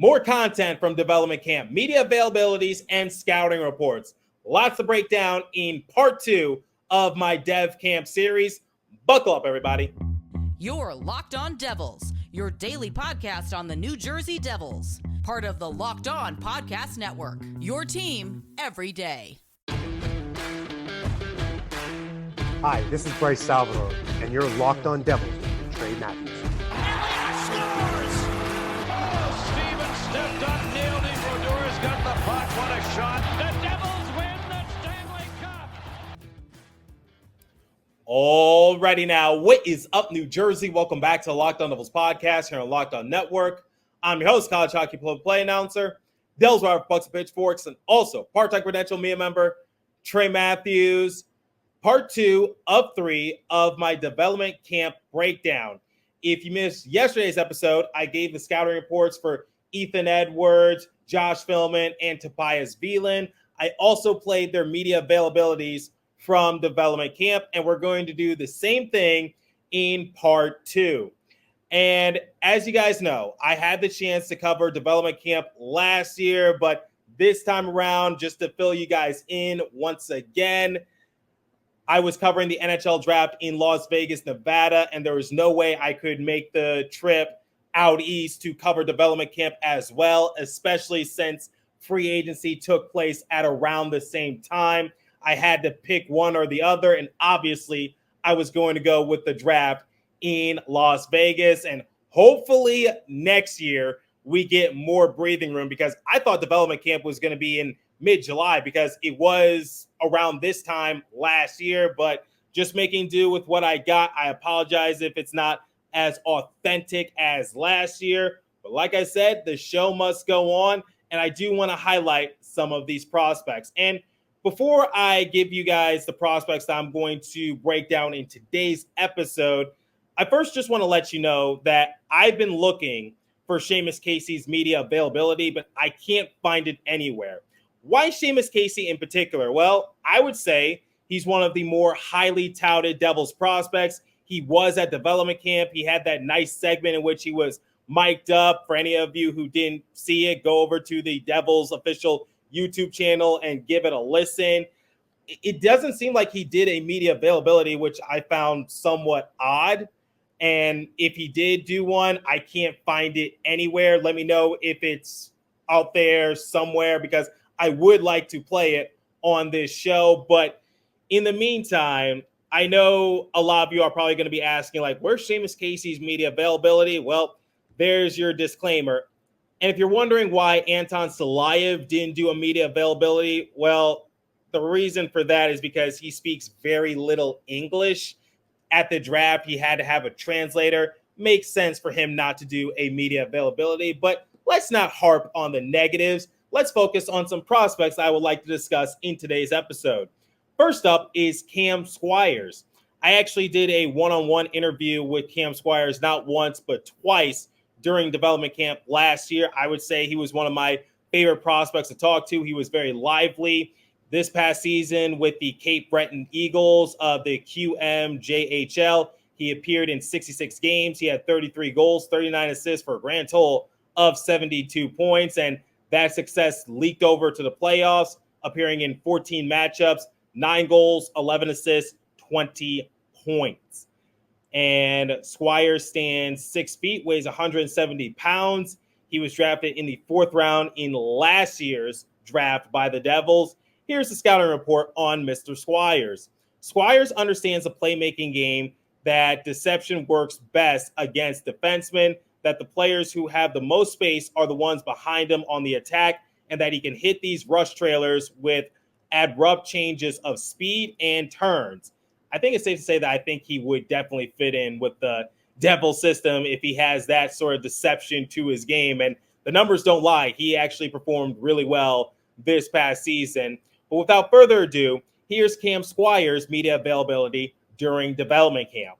more content from development camp, media availabilities, and scouting reports. Lots to break down in part 2 of my Dev Camp series. Buckle up, everybody. You're Locked On Devils, your daily podcast on the New Jersey Devils. Part of the Locked On Podcast Network, your team every day. Hi, this is Bryce Salvador, and you're Locked On Devils with Trey Matthews. Scores! Oh, Steven stepped up, nailed it. Brodor's got the puck. What a shot. The Devils win the Stanley Cup. Alrighty now, what is up, New Jersey? Welcome back to the Locked On Devils podcast here on Locked On Network. I'm your host, college hockey play announcer, Devils Wire for Bucks and Pitchforks, and also part-time credential media member, Trey Matthews. Part 2 of 3 of my development camp breakdown. If you missed yesterday's episode, I gave the scouting reports for Ethan Edwards, Josh Philman, and Tobias Veland. I also played their media availabilities from development camp, and we're going to do the same thing in part 2. And as you guys know, I had the chance to cover development camp last year, but this time around, just to fill you guys in once again, I was covering the NHL draft in Las Vegas, Nevada, and there was no way I could make the trip out east to cover development camp as well, especially since free agency took place at around the same time. I had to pick one or the other, and obviously I was going to go with the draft in Las Vegas, and hopefully next year we get more breathing room, because I thought development camp was going to be in mid-July because it was around this time last year, but just making do with what I got. I apologize if it's not as authentic as last year, but like I said, the show must go on, and I do want to highlight some of these prospects. And before I give you guys the prospects that I'm going to break down in today's episode, I first just want to let you know that I've been looking for Seamus Casey's media availability, but I can't find it anywhere. Why Seamus Casey in particular? Well, I would say he's one of the more highly touted Devils prospects. He was at development camp. He had that nice segment in which he was mic'd up. For any of you who didn't see it, go over to the Devils official YouTube channel and give it a listen. It doesn't seem like he did a media availability, which I found somewhat odd. And if he did do one, I can't find it anywhere. Let me know if it's out there somewhere, because I would like to play it on this show. But in the meantime, I know a lot of you are probably going to be asking, like, where's Seamus Casey's media availability? Well, there's your disclaimer. And if you're wondering why Anton Salayev didn't do a media availability, well, the reason for that is because he speaks very little English. At the draft, he had to have a translator. Makes sense for him not to do a media availability. But let's not harp on the negatives. Let's focus on some prospects I would like to discuss in today's episode. First up is Cam Squires. I actually did a one-on-one interview with Cam Squires not once but twice during development camp last year. I would say he was one of my favorite prospects to talk to. He was very lively. This past season with the Cape Breton Eagles of the QMJHL, he appeared in 66 games. He had 33 goals, 39 assists for a grand total of 72 points, and that success leaked over to the playoffs, appearing in 14 matchups, 9 goals, 11 assists, 20 points. And Squires stands 6 feet, weighs 170 pounds. He was drafted in the 4th round in last year's draft by the Devils. Here's the scouting report on Mr. Squires. Squires understands the playmaking game, that deception works best against defensemen, that the players who have the most space are the ones behind him on the attack, and that he can hit these rush trailers with abrupt changes of speed and turns. I think it's safe to say that I think he would definitely fit in with the Devil system if he has that sort of deception to his game. And the numbers don't lie. He actually performed really well this past season. But without further ado, here's Cam Squires' media availability during development camp.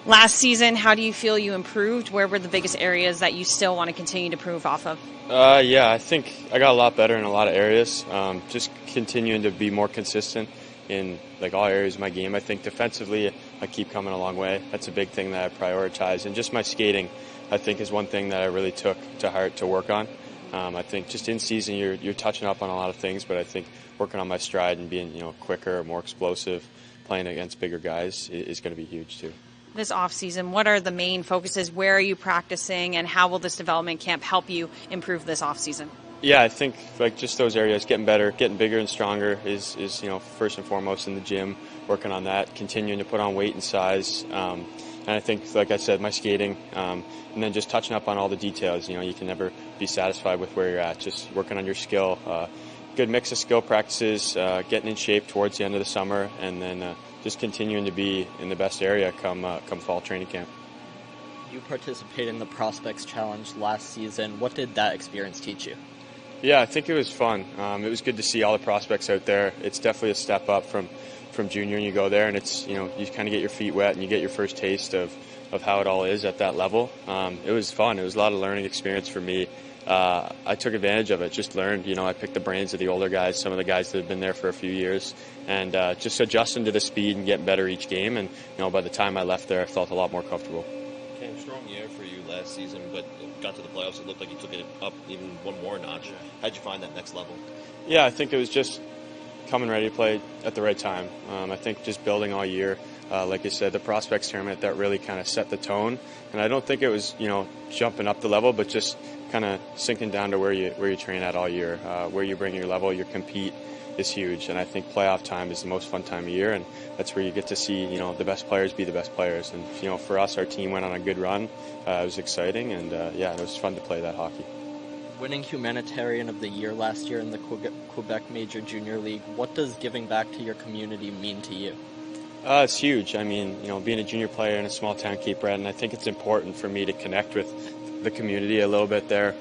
Last season, how do you feel you improved? Where were the biggest areas that you still want to continue to improve off of? I think I got a lot better in a lot of areas. Just continuing to be more consistent in all areas of my game. I think defensively, I keep coming a long way. That's a big thing that I prioritize. And just my skating, I think, is one thing that I really took to heart to work on. I think just in season you're touching up on a lot of things, but I think working on my stride and being quicker, more explosive, playing against bigger guys is going to be huge too. This offseason, what are the main focuses? Where are you practicing, and how will this development camp help you improve this offseason? Yeah, I think just those areas, getting better, getting bigger and stronger is first and foremost in the gym, working on that, continuing to put on weight and size. And I think, like I said, my skating, and then just touching up on all the details. You can never be satisfied with where you're at. Just working on your skill. Good mix of skill practices, getting in shape towards the end of the summer, and then just continuing to be in the best area come fall training camp. You participated in the Prospects Challenge last season. What did that experience teach you? Yeah, I think it was fun. It was good to see all the prospects out there. It's definitely a step up from junior, and you go there, and it's you kind of get your feet wet and you get your first taste of how it all is at that level. It was fun. It was a lot of learning experience for me. I took advantage of it, just learned. I picked the brains of the older guys, some of the guys that have been there for a few years, and just adjusting to the speed and getting better each game. And by the time I left there, I felt a lot more comfortable. Cam, strong year for you last season, but got to the playoffs. It looked like you took it up even one more notch. How'd you find that next level? Yeah, I think it was just coming ready to play at the right time. I think just building all year. Like you said, the Prospects Tournament, that really kind of set the tone. And I don't think it was, jumping up the level, but just kind of sinking down to where you train at all year. Where you bring your level, your compete is huge. And I think playoff time is the most fun time of year, and that's where you get to see, the best players be the best players. And, for us, our team went on a good run. It was exciting, and, it was fun to play that hockey. Winning Humanitarian of the Year last year in the Quebec Major Junior League, what does giving back to your community mean to you? It's huge. I mean, being a junior player in a small town, Cape Breton, I think it's important for me to connect with the community a little bit there.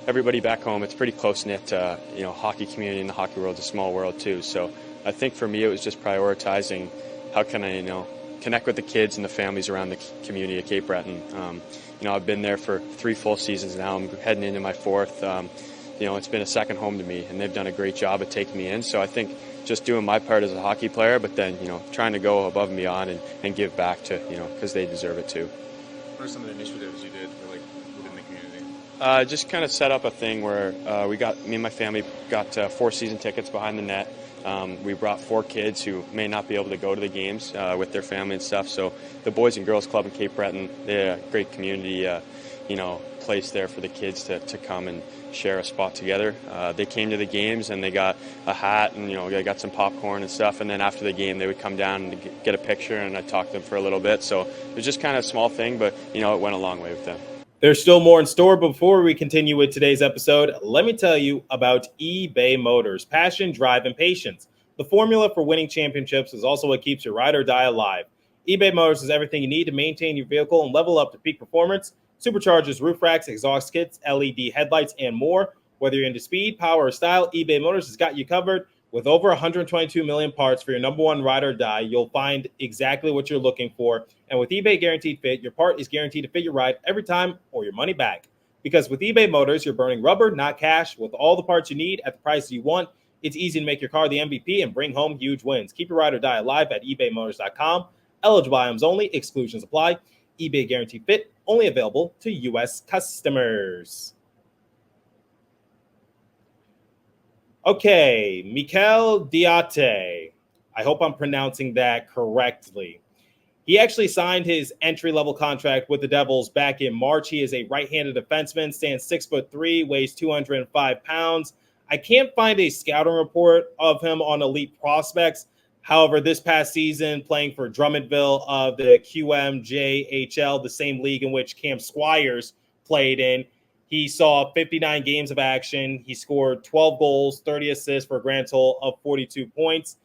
Everybody back home, it's pretty close-knit. Hockey community in the hockey world is a small world too. So I think for me it was just prioritizing how can I, connect with the kids and the families around the community of Cape Breton. I've been there for 3 full seasons now. I'm heading into my 4th. It's been a second home to me, and they've done a great job of taking me in. So I think just doing my part as a hockey player, but then, trying to go above and beyond and give back to, because they deserve it too. What are some of the initiatives you did for, within the community? Just kind of set up a thing where me and my family got 4 season tickets behind the net. We brought 4 kids who may not be able to go to the games with their family and stuff. So the Boys and Girls Club in Cape Breton, they're a great community, place there for the kids to come and share a spot together. They came to the games and they got a hat and they got some popcorn and stuff. And then after the game, they would come down and get a picture, and I talked to them for a little bit. So it was just kind of a small thing, but it went a long way with them. There's still more in store. Before we continue with today's episode, let me tell you about eBay Motors. Passion, drive, and patience. The formula for winning championships is also what keeps your ride or die alive. eBay Motors is everything you need to maintain your vehicle and level up to peak performance. Superchargers, roof racks, exhaust kits, LED headlights, and more. Whether you're into speed, power, or style, eBay Motors has got you covered. With over 122 million parts for your number one ride or die, you'll find exactly what you're looking for. And with eBay Guaranteed Fit, your part is guaranteed to fit your ride every time or your money back. Because with eBay Motors, you're burning rubber, not cash. With all the parts you need at the prices you want, it's easy to make your car the MVP and bring home huge wins. Keep your ride or die alive at ebaymotors.com. Eligible items only. Exclusions apply. eBay Guaranteed Fit, only available to U.S. customers. Okay, Mikael Diotte. I hope I'm pronouncing that correctly. He actually signed his entry-level contract with the Devils back in March. He is a right-handed defenseman, stands 6'3", weighs 205 pounds. I can't find a scouting report of him on Elite Prospects. However, this past season, playing for Drummondville of the QMJHL, the same league in which Cam Squires played in, he saw 59 games of action. He scored 12 goals, 30 assists for a grand total of 42 points.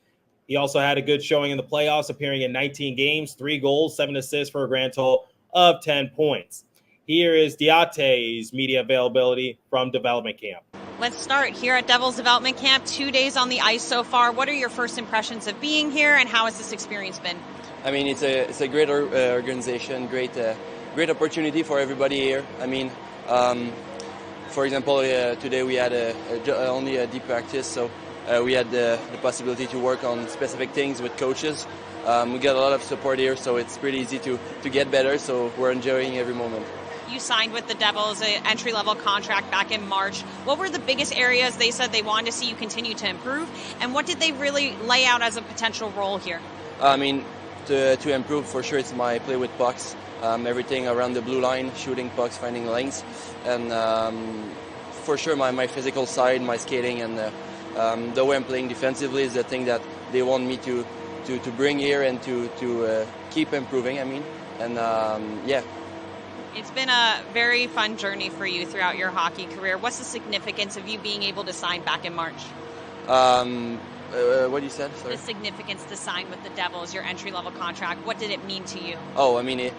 He also had a good showing in the playoffs, appearing in 19 games, 3 goals, 7 assists for a grand total of 10 points. Here is Diotte's media availability from development camp. Let's start here at Devils Development Camp. 2 days on the ice so far. What are your first impressions of being here, and how has this experience been? I mean, it's a great organization, great opportunity for everybody here. I mean, for example, today we had only a deep practice, so we had the possibility to work on specific things with coaches. We got a lot of support here, so it's pretty easy to get better, so we're enjoying every moment. You signed with the Devils, an entry-level contract back in March. What were the biggest areas they said they wanted to see you continue to improve, and what did they really lay out as a potential role here? I mean, to improve, for sure, it's my play with pucks. Everything around the blue line, shooting pucks, finding lanes, and for sure my physical side, my skating, and the way I'm playing defensively is the thing that they want me to bring here and to keep improving. I mean, and yeah. It's been a very fun journey for you throughout your hockey career. What's the significance of you being able to sign back in March? What you said? Sorry. The significance to sign with the Devils, your entry-level contract. What did it mean to you? Oh, I mean,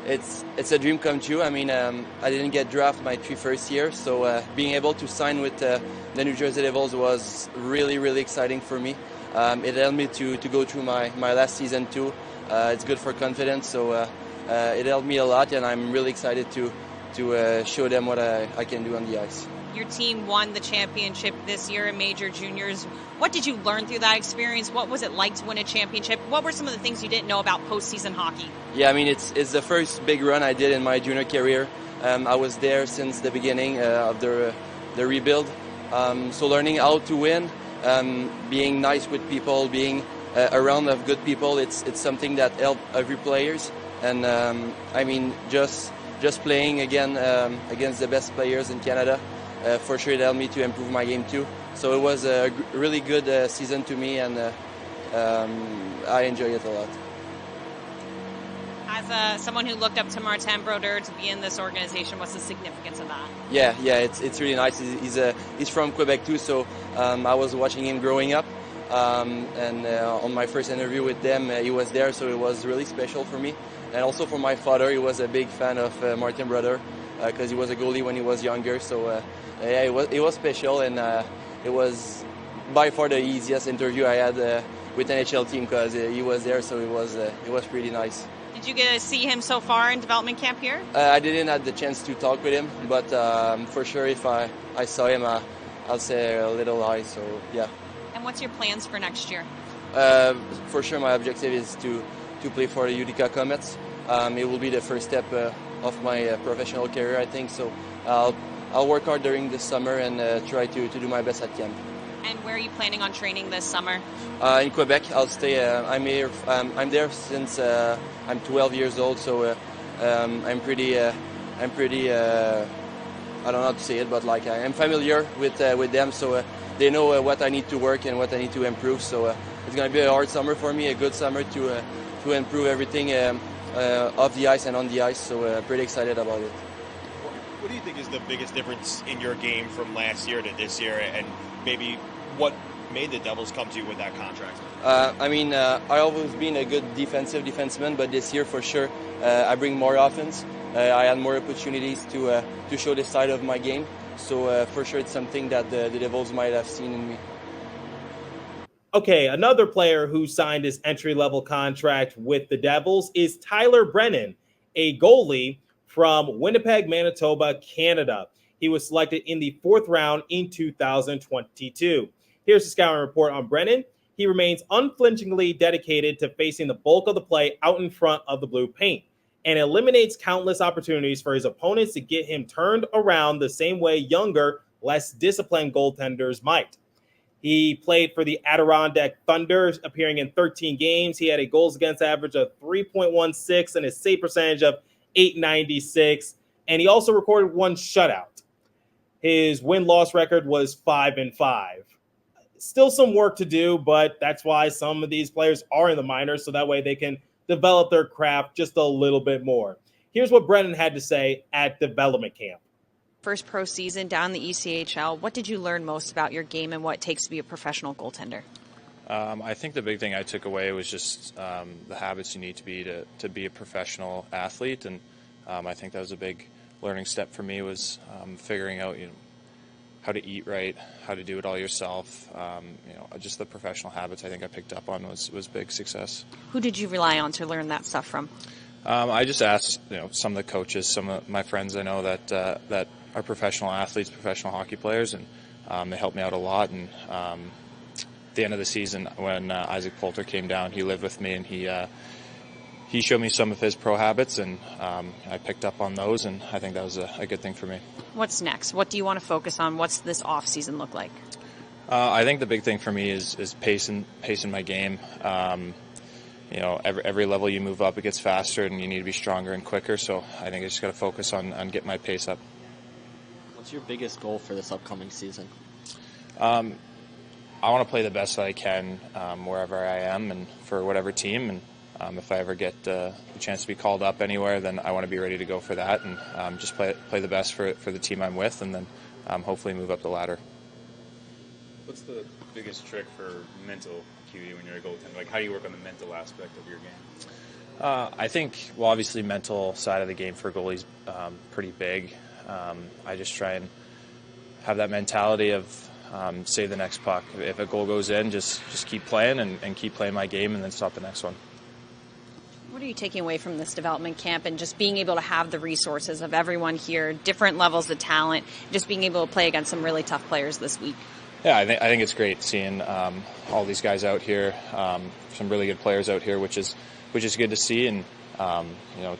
it's a dream come true. I mean, I didn't get drafted my 3 first years, so being able to sign with the New Jersey Devils was really, really exciting for me. It helped me to go through my last season too. It's good for confidence, so it helped me a lot, and I'm really excited to show them what I can do on the ice. Your team won the championship this year in Major Juniors. What did you learn through that experience? What was it like to win a championship? What were some of the things you didn't know about postseason hockey? Yeah, I mean, it's the first big run I did in my junior career. I was there since the beginning of the rebuild. So learning how to win, being nice with people, being around of good people, it's something that helped every players. And I mean, just playing again against the best players in Canada, for sure it helped me to improve my game too. So it was a really good season to me, and I enjoy it a lot. As someone who looked up to Martin Brodeur to be in this organization, what's the significance of that? Yeah, it's really nice. He's from Quebec too, so I was watching him growing up, and on my first interview with them, he was there, so it was really special for me. And also for my father, he was a big fan of Martin Brodeur because he was a goalie when he was younger. So yeah, it was special, and it was by far the easiest interview I had with NHL team because he was there, so it was pretty nice. Did you get to see him so far in development camp here? I didn't have the chance to talk with him, but for sure if I saw him, I'll say a little hi, so yeah. And what's your plans for next year? For sure my objective is to play for the Utica Comets. It will be the first step of my professional career, I think, so I'll work hard during the summer and try to do my best at camp. And where are you planning on training this summer? In Quebec. I'll stay. I'm here. I'm there since I'm 12 years old. So I'm pretty. I don't know how to say it, but like I'm familiar with them. So they know what I need to work and what I need to improve. So it's going to be a hard summer for me. A good summer to improve everything off the ice and on the ice. So pretty excited about it. What do you think is the biggest difference in your game from last year to this year, and maybe what made the Devils come to you with that contract? I mean, I always been a good defenseman, but this year for sure I bring more offense. I had more opportunities to show this side of my game. So for sure it's something that the Devils might have seen in me. Okay, another player who signed his entry-level contract with the Devils is Tyler Brennan, a goalie from Winnipeg, Manitoba, Canada. He was selected in the 4th round in 2022. Here's a scouting report on Brennan. He remains unflinchingly dedicated to facing the bulk of the play out in front of the blue paint and eliminates countless opportunities for his opponents to get him turned around the same way younger, less disciplined goaltenders might. He played for the Adirondack Thunder, appearing in 13 games. He had a goals against average of 3.16 and a save percentage of .896, and he also recorded 1 shutout. His win-loss record was 5-5. Still some work to do, but that's why some of these players are in the minors, so that way they can develop their craft just a little bit more. Here's what Brennan had to say at development camp. First pro season down the ECHL, what did you learn most about your game and what it takes to be a professional goaltender? I think the big thing I took away was just the habits you need to be to be a professional athlete, and I think that was a big learning step for me, was figuring out how to eat right, how to do it all yourself. Just the professional habits I think I picked up on was big success. Who did you rely on to learn that stuff from? I just asked some of the coaches, some of my friends I know that are professional athletes, professional hockey players, and they helped me out a lot. And at the end of the season, when Isaac Poulter came down, he lived with me, and he he showed me some of his pro habits, and I picked up on those, and I think that was a good thing for me. What's next? What do you want to focus on? What's this off season look like? I think the big thing for me is pacing my game. Every level you move up, it gets faster, and you need to be stronger and quicker. So I think I just got to focus on getting my pace up. What's your biggest goal for this upcoming season? I want to play the best that I can wherever I am and for whatever team. And if I ever get the chance to be called up anywhere, then I want to be ready to go for that and just play the best for the team I'm with, and then hopefully move up the ladder. What's the biggest trick for mental acuity when you're a goaltender? Like, how do you work on the mental aspect of your game? I think, obviously, mental side of the game for goalies pretty big. I just try and have that mentality of save the next puck. If a goal goes in, just keep playing and keep playing my game and then stop the next one. What are you taking away from this development camp and just being able to have the resources of everyone here, different levels of talent, just being able to play against some really tough players this week? Yeah, I think it's great seeing all these guys out here, some really good players out here, which is good to see, and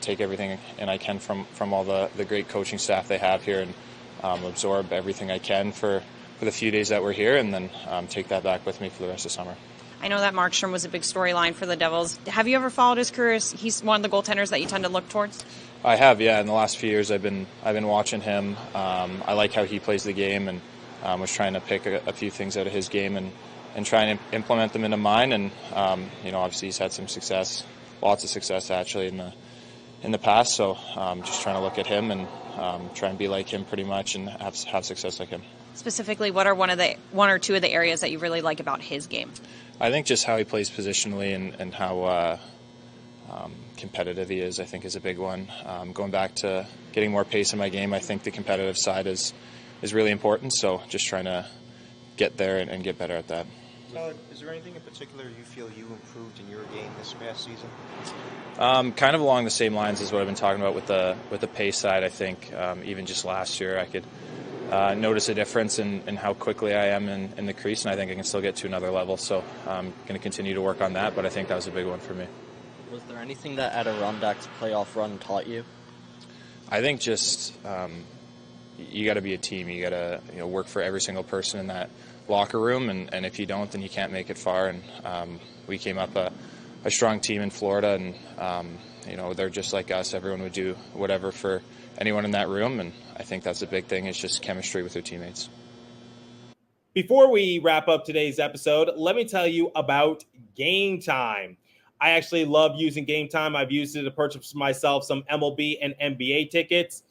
take everything and I can from all the great coaching staff they have here, and absorb everything I can for the few days that we're here, and then take that back with me for the rest of the summer. I know that Markstrom was a big storyline for the Devils. Have you ever followed his career? He's one of the goaltenders that you tend to look towards? I have, yeah. In the last few years, I've been watching him. I like how he plays the game, and was trying to pick a few things out of his game and try and implement them into mine. And obviously he's had some success, lots of success actually in the past. So just trying to look at him and try and be like him pretty much and have success like him. Specifically, what are one or two of the areas that you really like about his game? I think just how he plays positionally and how competitive he is, I think, is a big one. Going back to getting more pace in my game, I think the competitive side is really important. So just trying to get there and get better at that. Is there anything in particular you feel you improved in your game this past season? Kind of along the same lines as what I've been talking about with the pace side. I think even just last year I could notice a difference in how quickly I am in the crease, and I think I can still get to another level. So I'm going to continue to work on that, but I think that was a big one for me. Was there anything that Adirondacks playoff run taught you? I think just you got to be a team. You got to work for every single person in that locker room, and if you don't, then you can't make it far. And we came up a strong team in Florida, and they're just like us. Everyone would do whatever for anyone in that room, and I think that's a big thing. It's just chemistry with their teammates. Before we wrap up today's episode, let me tell you about GameTime. I actually love using GameTime. I've used it to purchase for myself some MLB and NBA tickets.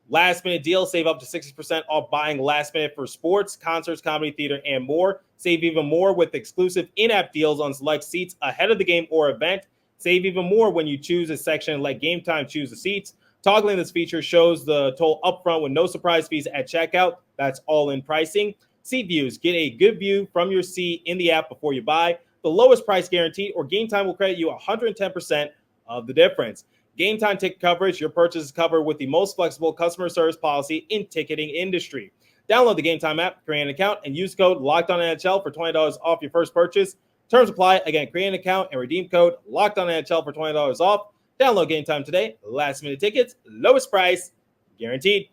Last minute deal, save up to 60% off buying last minute for sports, concerts, comedy, theater, and more. Save even more with exclusive in-app deals on select seats ahead of the game or event. Save even more when you choose a section and let GameTime choose the seats. Toggling this feature shows the total upfront with no surprise fees at checkout. That's all in pricing. Seat views. Get a good view from your seat in the app before you buy. The lowest price guaranteed, or GameTime will credit you 110% of the difference. GameTime ticket coverage. Your purchase is covered with the most flexible customer service policy in ticketing industry. Download the GameTime app, create an account, and use code LOCKEDONNHL for $20 off your first purchase. Terms apply. Again, create an account and redeem code LOCKEDONNHL for $20 off. Download GameTime today. Last minute tickets, lowest price, guaranteed.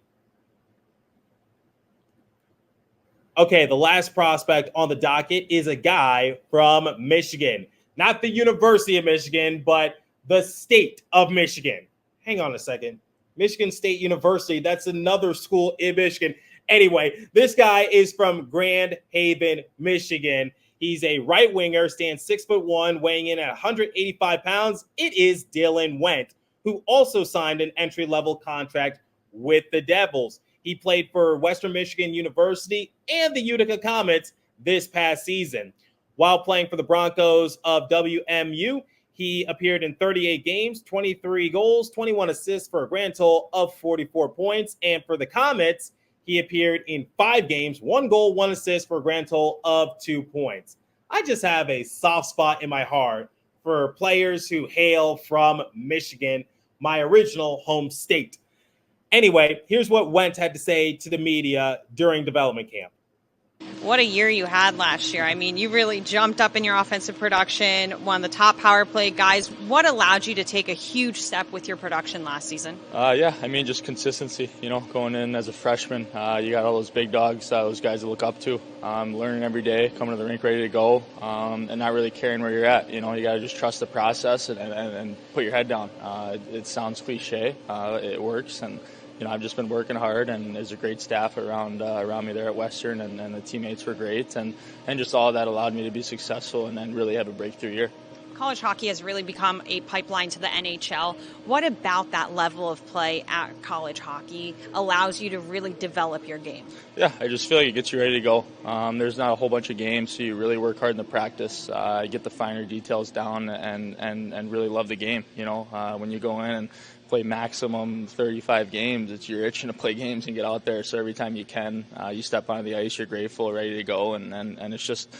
Okay, the last prospect on the docket is a guy from Michigan. Not the University of Michigan, but the state of Michigan. Hang on a second. Michigan State University, that's another school in Michigan. Anyway, this guy is from Grand Haven, Michigan. He's a right winger, stands 6'1", weighing in at 185 pounds. It is Dylan Wendt, who also signed an entry-level contract with the Devils. He played for Western Michigan University and the Utica Comets this past season. While playing for the Broncos of WMU, he appeared in 38 games, 23 goals, 21 assists for a grand total of 44 points. And for the Comets, he appeared in 5 games, 1 goal, 1 assist for a grand total of 2 points. I just have a soft spot in my heart for players who hail from Michigan, my original home state. Anyway, here's what Wendt had to say to the media during development camp. What a year you had last year. I mean, you really jumped up in your offensive production, one of the top power play guys. What allowed you to take a huge step with your production last season? Yeah, I mean, just consistency, going in as a freshman. You got all those big dogs, those guys to look up to. Learning every day, coming to the rink ready to go, and not really caring where you're at. You got to just trust the process and put your head down. It sounds cliche. It works, and I've just been working hard, and there's a great staff around me there at Western, and the teammates were great, and just all of that allowed me to be successful and then really have a breakthrough year. College hockey has really become a pipeline to the NHL. What about that level of play at college hockey allows you to really develop your game? Yeah, I just feel like it gets you ready to go. There's not a whole bunch of games, so you really work hard in the practice, get the finer details down, and really love the game. When you go in and play maximum 35 games, you're itching to play games and get out there. So every time you can, you step onto the ice, you're grateful, ready to go, and it's just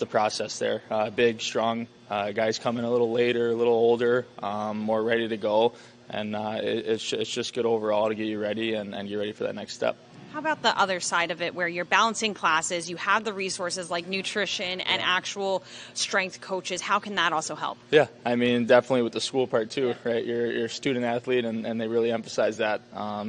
the process there. Big, strong guys come in a little later, a little older, more ready to go, and it's just good overall to get you ready and get ready for that next step. How about the other side of it where you're balancing classes, you have the resources like nutrition and actual strength coaches? How can that also help? Yeah, I mean, definitely with the school part too, right? You're a student athlete, and they really emphasize that.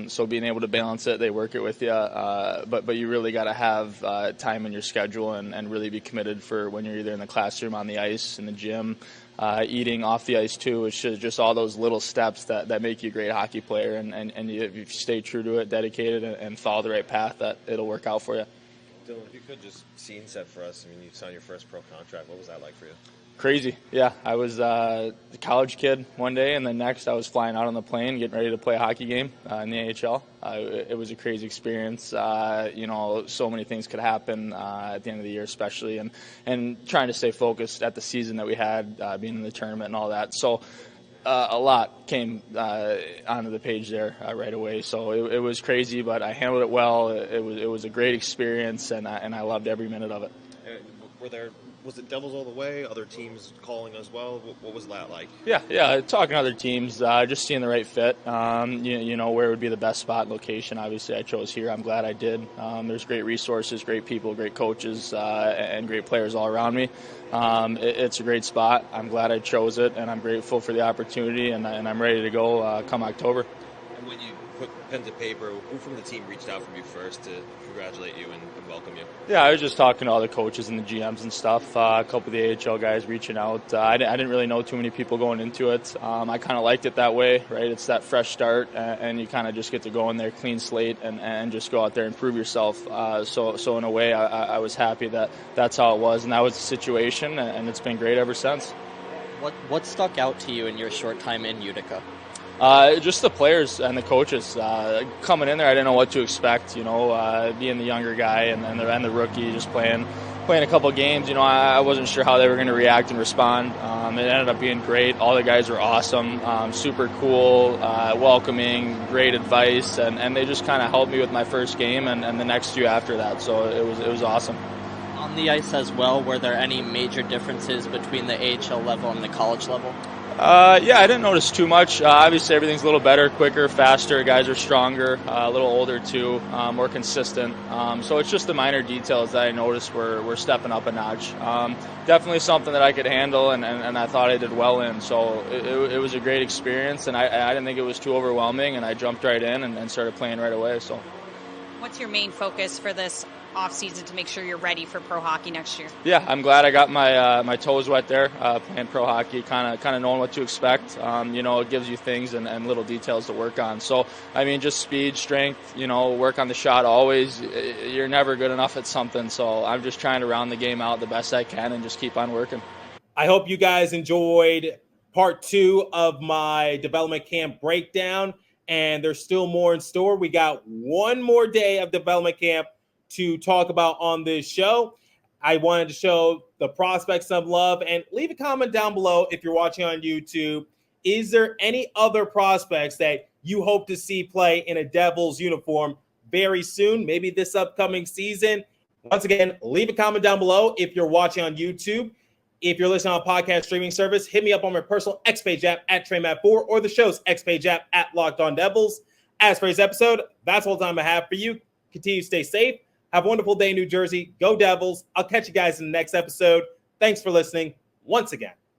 So being able to balance it, they work it with you, but you really got to have time in your schedule and really be committed for when you're either in the classroom, on the ice, in the gym, eating off the ice too. It's just all those little steps that make you a great hockey player, and if you stay true to it, dedicated, and follow the right path, that it'll work out for you. Dylan, if you could just scene set for us. I mean, you signed your first pro contract. What was that like for you? Crazy. Yeah, I was a college kid one day, and then next I was flying out on the plane, getting ready to play a hockey game in the AHL. It was a crazy experience. So many things could happen at the end of the year, especially, and trying to stay focused at the season that we had, being in the tournament and all that. So a lot came onto the page there right away. So it was crazy, but I handled it well. It was a great experience, and I loved every minute of it. Was it Devils all the way? Other teams calling as well? What was that like? Yeah. Talking to other teams, just seeing the right fit. Where would be the best spot and location. Obviously, I chose here. I'm glad I did. There's great resources, great people, great coaches, and great players all around me. It's a great spot. I'm glad I chose it, and I'm grateful for the opportunity, and I'm ready to go come October. And when you put pen to paper, who from the team reached out from you first to congratulate you and welcome you? Yeah, I was just talking to all the coaches and the GMs and stuff. A couple of the AHL guys reaching out. I didn't really know too many people going into it. I kind of liked it that way, right? It's that fresh start, and you kind of just get to go in there clean slate and just go out there and prove yourself. So in a way, I was happy that that's how it was, and that was the situation, and it's been great ever since. What stuck out to you in your short time in Utica? Just the players and the coaches. Coming in there, I didn't know what to expect, being the younger guy and the rookie, just playing a couple of games. I wasn't sure how they were going to react and respond. It ended up being great. All the guys were awesome, super cool, welcoming, great advice, and they just kind of helped me with my first game and the next few after that. So it was awesome. On the ice as well, were there any major differences between the AHL level and the college level? I didn't notice too much. Obviously, everything's a little better, quicker, faster. Guys are stronger, a little older too, more consistent. So it's just the minor details that I noticed were stepping up a notch. Definitely something that I could handle, and I thought I did well in. So it was a great experience, and I didn't think it was too overwhelming, and I jumped right in and started playing right away. So, what's your main focus for this off-season to make sure you're ready for pro hockey next year? Yeah, I'm glad I got my toes wet there, playing pro hockey, kind of knowing what to expect. It gives you things and little details to work on. So, just speed, strength, work on the shot always. You're never good enough at something, so I'm just trying to round the game out the best I can and just keep on working. I hope you guys enjoyed part 2 of my development camp breakdown, and there's still more in store. We got one more day of development camp to talk about on this show. I wanted to show the prospects some love, and leave a comment down below if you're watching on YouTube. Is there any other prospects that you hope to see play in a Devils uniform very soon, maybe this upcoming season? Once again, leave a comment down below if you're watching on YouTube. If you're listening on a podcast streaming service, hit me up on my personal X Page app at TreyMatt4 or the show's X Page app at Locked On Devils. As for this episode, that's all the time I have for you. Continue to stay safe. Have a wonderful day, New Jersey. Go Devils. I'll catch you guys in the next episode. Thanks for listening once again.